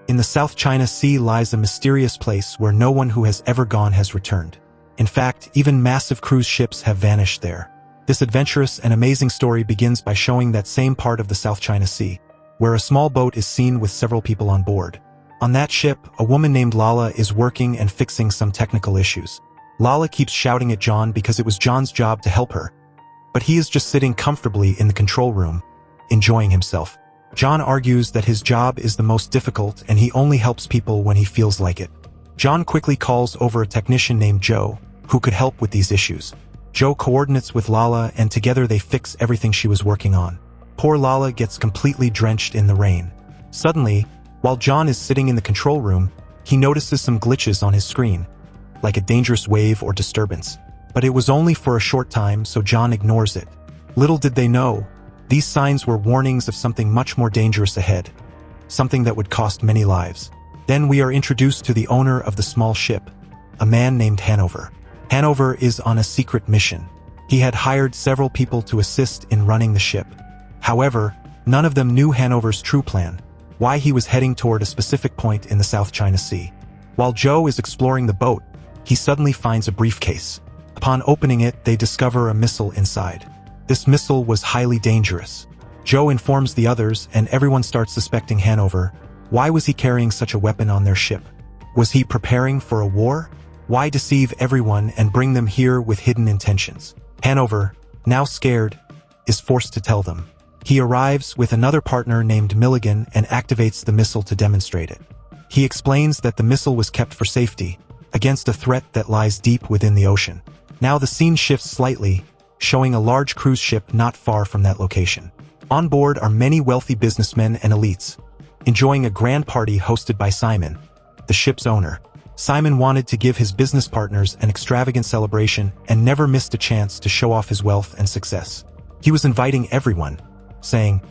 In the South China Sea lies a mysterious place where no one who has ever gone has returned. In fact, even massive cruise ships have vanished there. This adventurous and amazing story begins by showing that same part of the South China Sea, where a small boat is seen with several people on board. On that ship, a woman named Lala is working and fixing some technical issues. Lala keeps shouting at John because it was John's job to help her, but he is just sitting comfortably in the control room, enjoying himself. John argues that his job is the most difficult and he only helps people when he feels like it. John quickly calls over a technician named Joe, who could help with these issues. Joe coordinates with Lala and together they fix everything she was working on. Poor Lala gets completely drenched in the rain. Suddenly, while John is sitting in the control room, he notices some glitches on his screen, like a dangerous wave or disturbance. But it was only for a short time, so John ignores it. Little did they know, these signs were warnings of something much more dangerous ahead, something that would cost many lives. Then we are introduced to the owner of the small ship, a man named Hanover. Hanover is on a secret mission. He had hired several people to assist in running the ship. However, none of them knew Hanover's true plan, why he was heading toward a specific point in the South China Sea. While Joe is exploring the boat, he suddenly finds a briefcase. Upon opening it, they discover a missile inside. This missile was highly dangerous. Joe informs the others and everyone starts suspecting Hanover. Why was he carrying such a weapon on their ship? Was he preparing for a war? Why deceive everyone and bring them here with hidden intentions? Hanover, now scared, is forced to tell them. He arrives with another partner named Milligan and activates the missile to demonstrate it. He explains that the missile was kept for safety, against a threat that lies deep within the ocean. Now the scene shifts slightly, showing a large cruise ship not far from that location. On board are many wealthy businessmen and elites, enjoying a grand party hosted by Simon, the ship's owner. Simon wanted to give his business partners an extravagant celebration and never missed a chance to show off his wealth and success. He was inviting everyone, saying,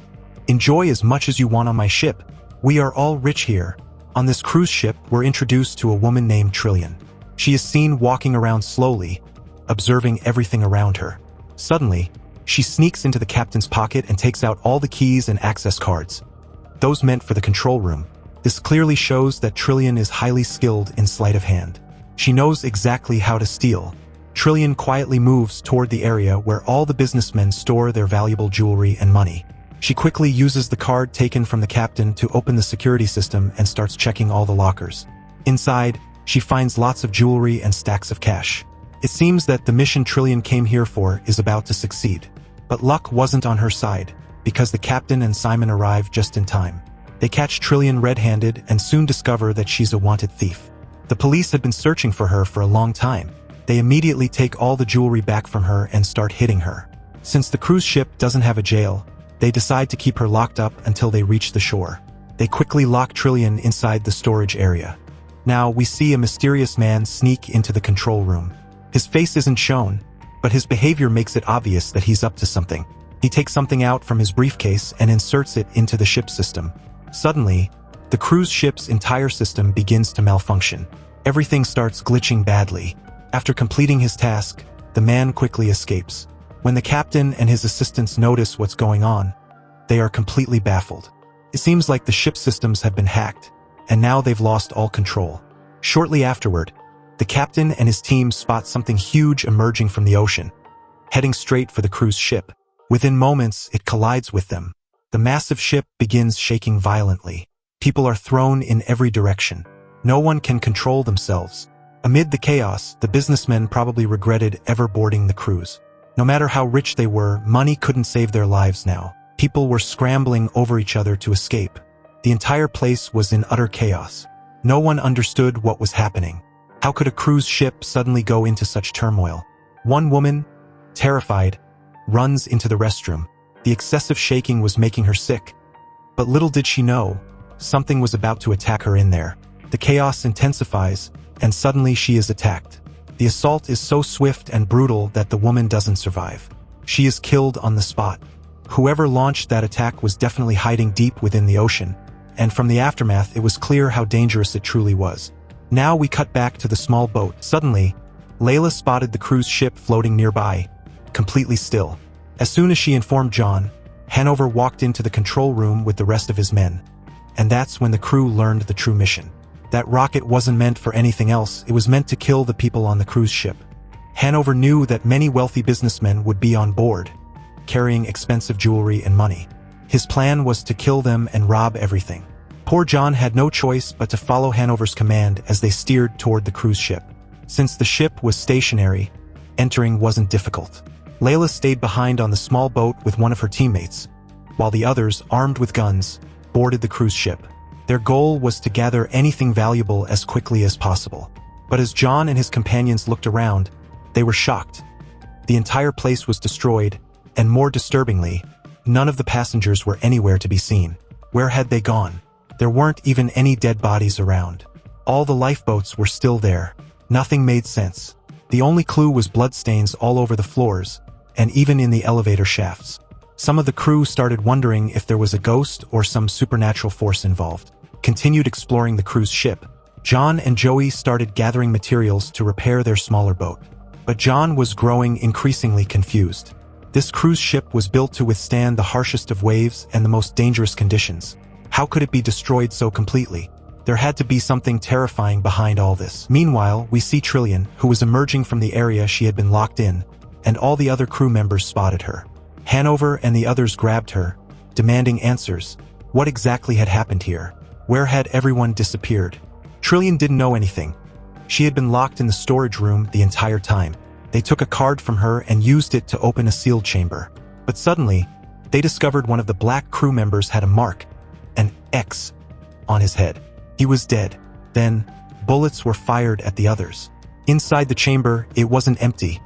"Enjoy as much as you want on my ship. We are all rich here." On this cruise ship, we're introduced to a woman named Trillian. She is seen walking around slowly, observing everything around her. Suddenly, she sneaks into the captain's pocket and takes out all the keys and access cards, those meant for the control room. This clearly shows that Trillian is highly skilled in sleight of hand. She knows exactly how to steal. Trillian quietly moves toward the area where all the businessmen store their valuable jewelry and money. She quickly uses the card taken from the captain to open the security system and starts checking all the lockers. Inside, she finds lots of jewelry and stacks of cash. It seems that the mission Trillian came here for is about to succeed. But luck wasn't on her side, because the captain and Simon arrive just in time. They catch Trillian red-handed and soon discover that she's a wanted thief. The police had been searching for her for a long time. They immediately take all the jewelry back from her and start hitting her. Since the cruise ship doesn't have a jail, they decide to keep her locked up until they reach the shore. They quickly lock Trillian inside the storage area. Now we see a mysterious man sneak into the control room. His face isn't shown, but his behavior makes it obvious that he's up to something. He takes something out from his briefcase and inserts it into the ship system. Suddenly, the cruise ship's entire system begins to malfunction. Everything starts glitching badly. After completing his task, the man quickly escapes. When the captain and his assistants notice what's going on, they are completely baffled. It seems like the ship systems have been hacked, and now they've lost all control. Shortly afterward, the captain and his team spot something huge emerging from the ocean, heading straight for the cruise ship. Within moments, it collides with them. The massive ship begins shaking violently. People are thrown in every direction. No one can control themselves. Amid the chaos, the businessmen probably regretted ever boarding the cruise. No matter how rich they were, money couldn't save their lives now. People were scrambling over each other to escape. The entire place was in utter chaos. No one understood what was happening. How could a cruise ship suddenly go into such turmoil? One woman, terrified, runs into the restroom. The excessive shaking was making her sick. But little did she know, something was about to attack her in there. The chaos intensifies, and suddenly she is attacked. The assault is so swift and brutal that the woman doesn't survive. She is killed on the spot. Whoever launched that attack was definitely hiding deep within the ocean, and from the aftermath it was clear how dangerous it truly was. Now we cut back to the small boat. Suddenly, Layla spotted the cruise ship floating nearby, completely still. As soon as she informed John, Hanover walked into the control room with the rest of his men. And that's when the crew learned the true mission. That rocket wasn't meant for anything else, it was meant to kill the people on the cruise ship. Hanover knew that many wealthy businessmen would be on board, carrying expensive jewelry and money. His plan was to kill them and rob everything. Poor John had no choice but to follow Hanover's command as they steered toward the cruise ship. Since the ship was stationary, entering wasn't difficult. Layla stayed behind on the small boat with one of her teammates, while the others, armed with guns, boarded the cruise ship. Their goal was to gather anything valuable as quickly as possible. But as John and his companions looked around, they were shocked. The entire place was destroyed, and more disturbingly, none of the passengers were anywhere to be seen. Where had they gone? There weren't even any dead bodies around. All the lifeboats were still there. Nothing made sense. The only clue was bloodstains all over the floors, and even in the elevator shafts. Some of the crew started wondering if there was a ghost or some supernatural force involved. Continued exploring the cruise ship. John and Joey started gathering materials to repair their smaller boat. But John was growing increasingly confused. This cruise ship was built to withstand the harshest of waves and the most dangerous conditions. How could it be destroyed so completely? There had to be something terrifying behind all this. Meanwhile, we see Trillian, who was emerging from the area she had been locked in, and all the other crew members spotted her. Hanover and the others grabbed her, demanding answers. What exactly had happened here? Where had everyone disappeared? Trillian didn't know anything. She had been locked in the storage room the entire time. They took a card from her and used it to open a sealed chamber. But suddenly, they discovered one of the black crew members had a mark, an X, on his head. He was dead. Then, bullets were fired at the others. Inside the chamber, it wasn't empty.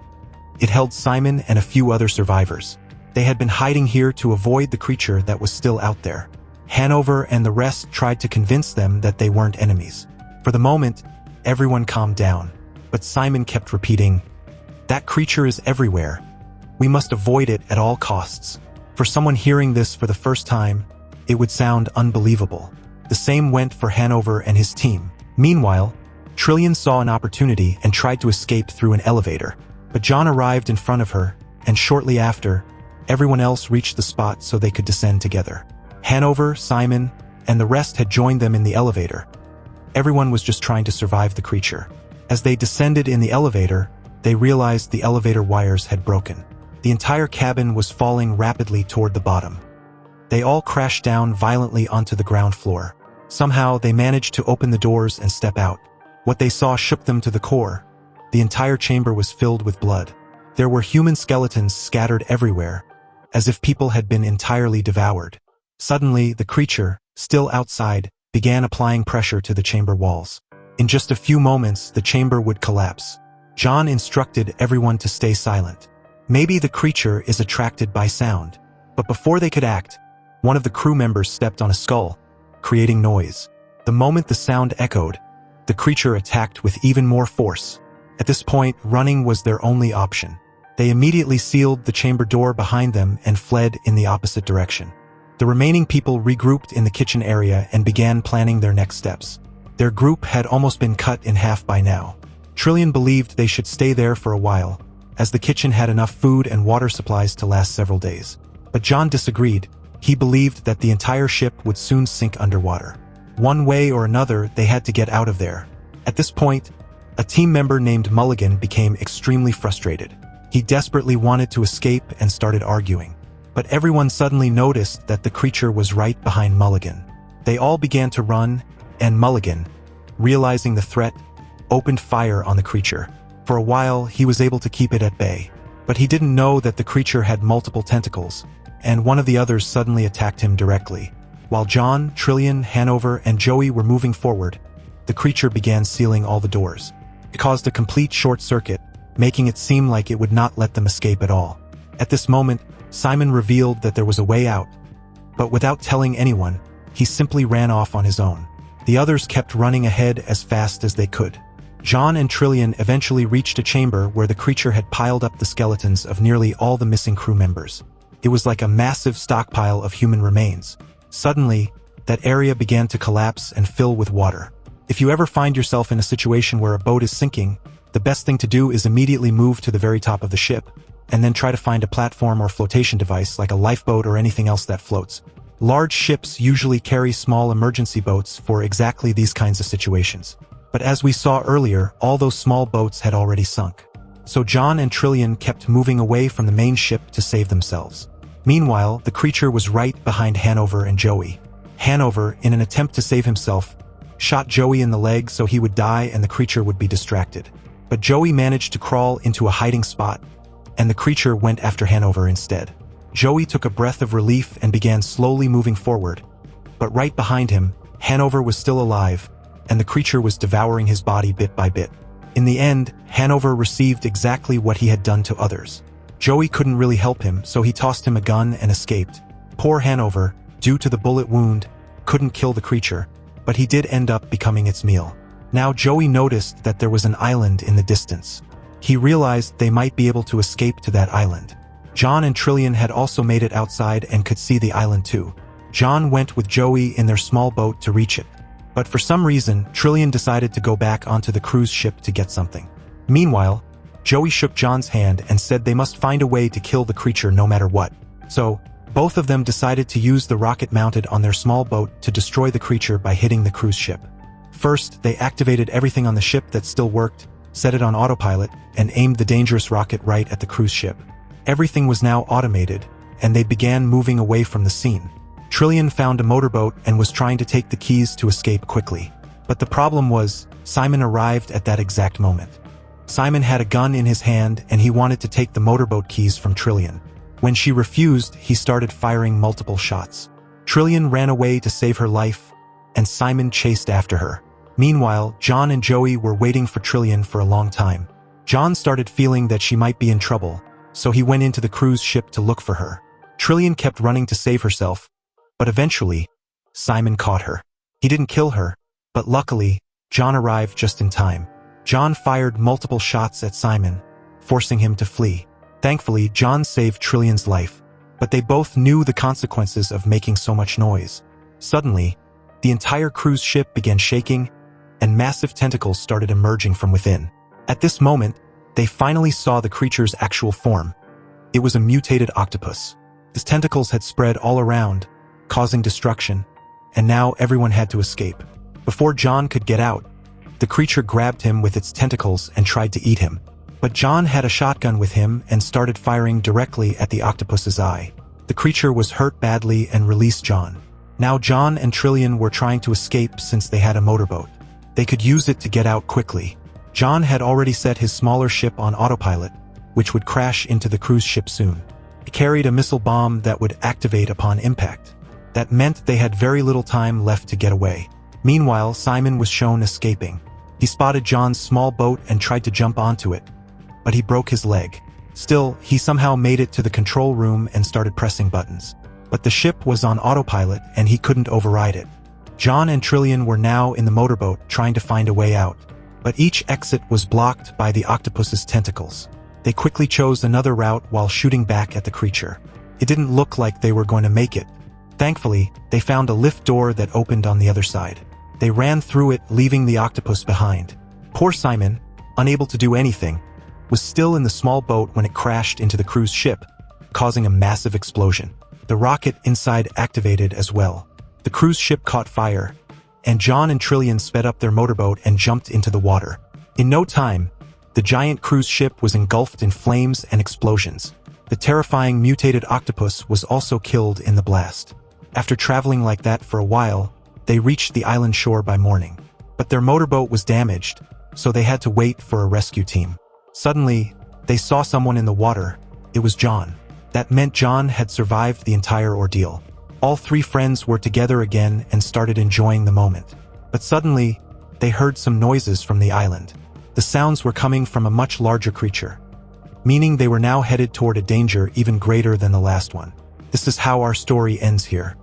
It held Simon and a few other survivors. They had been hiding here to avoid the creature that was still out there. Hanover and the rest tried to convince them that they weren't enemies. For the moment, everyone calmed down, but Simon kept repeating, "That creature is everywhere. We must avoid it at all costs." For someone hearing this for the first time, it would sound unbelievable. The same went for Hanover and his team. Meanwhile, Trillian saw an opportunity and tried to escape through an elevator. But John arrived in front of her, and shortly after, everyone else reached the spot so they could descend together. Hanover, Simon, and the rest had joined them in the elevator. Everyone was just trying to survive the creature. As they descended in the elevator, they realized the elevator wires had broken. The entire cabin was falling rapidly toward the bottom. They all crashed down violently onto the ground floor. Somehow, they managed to open the doors and step out. What they saw shook them to the core. The entire chamber was filled with blood. There were human skeletons scattered everywhere, as if people had been entirely devoured. Suddenly, the creature, still outside, began applying pressure to the chamber walls. In just a few moments, the chamber would collapse. John instructed everyone to stay silent. Maybe the creature is attracted by sound. But before they could act, one of the crew members stepped on a skull, creating noise. The moment the sound echoed, the creature attacked with even more force. At this point, running was their only option. They immediately sealed the chamber door behind them and fled in the opposite direction. The remaining people regrouped in the kitchen area and began planning their next steps. Their group had almost been cut in half by now. Trillian believed they should stay there for a while, as the kitchen had enough food and water supplies to last several days. But John disagreed. He believed that the entire ship would soon sink underwater. One way or another, they had to get out of there. At this point, a team member named Mulligan became extremely frustrated. He desperately wanted to escape and started arguing. But everyone suddenly noticed that the creature was right behind Mulligan. They all began to run, and Mulligan, realizing the threat, opened fire on the creature. For a while, he was able to keep it at bay. But he didn't know that the creature had multiple tentacles, and one of the others suddenly attacked him directly. While John, Trillian, Hanover, and Joey were moving forward, the creature began sealing all the doors. It caused a complete short circuit, making it seem like it would not let them escape at all. At this moment, Simon revealed that there was a way out, but without telling anyone, he simply ran off on his own. The others kept running ahead as fast as they could. John and Trillian eventually reached a chamber where the creature had piled up the skeletons of nearly all the missing crew members. It was like a massive stockpile of human remains. Suddenly, that area began to collapse and fill with water. If you ever find yourself in a situation where a boat is sinking, the best thing to do is immediately move to the very top of the ship, and then try to find a platform or flotation device like a lifeboat or anything else that floats. Large ships usually carry small emergency boats for exactly these kinds of situations. But as we saw earlier, all those small boats had already sunk. So John and Trillian kept moving away from the main ship to save themselves. Meanwhile, the creature was right behind Hanover and Joey. Hanover, in an attempt to save himself, shot Joey in the leg so he would die and the creature would be distracted. But Joey managed to crawl into a hiding spot, and the creature went after Hanover instead. Joey took a breath of relief and began slowly moving forward. But right behind him, Hanover was still alive, and the creature was devouring his body bit by bit. In the end, Hanover received exactly what he had done to others. Joey couldn't really help him, so he tossed him a gun and escaped. Poor Hanover, due to the bullet wound, couldn't kill the creature, but he did end up becoming its meal. Now Joey noticed that there was an island in the distance. He realized they might be able to escape to that island. John and Trillian had also made it outside and could see the island too. John went with Joey in their small boat to reach it. But for some reason, Trillian decided to go back onto the cruise ship to get something. Meanwhile, Joey shook John's hand and said they must find a way to kill the creature no matter what. So, both of them decided to use the rocket mounted on their small boat to destroy the creature by hitting the cruise ship. First, they activated everything on the ship that still worked, set it on autopilot, and aimed the dangerous rocket right at the cruise ship. Everything was now automated, and they began moving away from the scene. Trillian found a motorboat and was trying to take the keys to escape quickly. But the problem was, Simon arrived at that exact moment. Simon had a gun in his hand and he wanted to take the motorboat keys from Trillian. When she refused, he started firing multiple shots. Trillian ran away to save her life, and Simon chased after her. Meanwhile, John and Joey were waiting for Trillian for a long time. John started feeling that she might be in trouble, so he went into the cruise ship to look for her. Trillian kept running to save herself, but eventually, Simon caught her. He didn't kill her, but luckily, John arrived just in time. John fired multiple shots at Simon, forcing him to flee. Thankfully, John saved Trillian's life, but they both knew the consequences of making so much noise. Suddenly, the entire cruise ship began shaking, and massive tentacles started emerging from within. At this moment, they finally saw the creature's actual form. It was a mutated octopus. Its tentacles had spread all around, causing destruction, and now everyone had to escape. Before John could get out, the creature grabbed him with its tentacles and tried to eat him. But John had a shotgun with him and started firing directly at the octopus's eye. The creature was hurt badly and released John. Now John and Trillian were trying to escape since they had a motorboat. They could use it to get out quickly. John had already set his smaller ship on autopilot, which would crash into the cruise ship soon. It carried a missile bomb that would activate upon impact. That meant they had very little time left to get away. Meanwhile, Simon was shown escaping. He spotted John's small boat and tried to jump onto it, but he broke his leg. Still, he somehow made it to the control room and started pressing buttons. But the ship was on autopilot and he couldn't override it. John and Trillian were now in the motorboat trying to find a way out, but each exit was blocked by the octopus's tentacles. They quickly chose another route while shooting back at the creature. It didn't look like they were going to make it. Thankfully, they found a lift door that opened on the other side. They ran through it, leaving the octopus behind. Poor Simon, unable to do anything, was still in the small boat when it crashed into the cruise ship, causing a massive explosion. The rocket inside activated as well. The cruise ship caught fire, and John and Trillian sped up their motorboat and jumped into the water. In no time, the giant cruise ship was engulfed in flames and explosions. The terrifying mutated octopus was also killed in the blast. After traveling like that for a while, they reached the island shore by morning. But their motorboat was damaged, so they had to wait for a rescue team. Suddenly, they saw someone in the water. It was John. That meant John had survived the entire ordeal. All three friends were together again and started enjoying the moment. But suddenly, they heard some noises from the island. The sounds were coming from a much larger creature, meaning they were now headed toward a danger even greater than the last one. This is how our story ends here.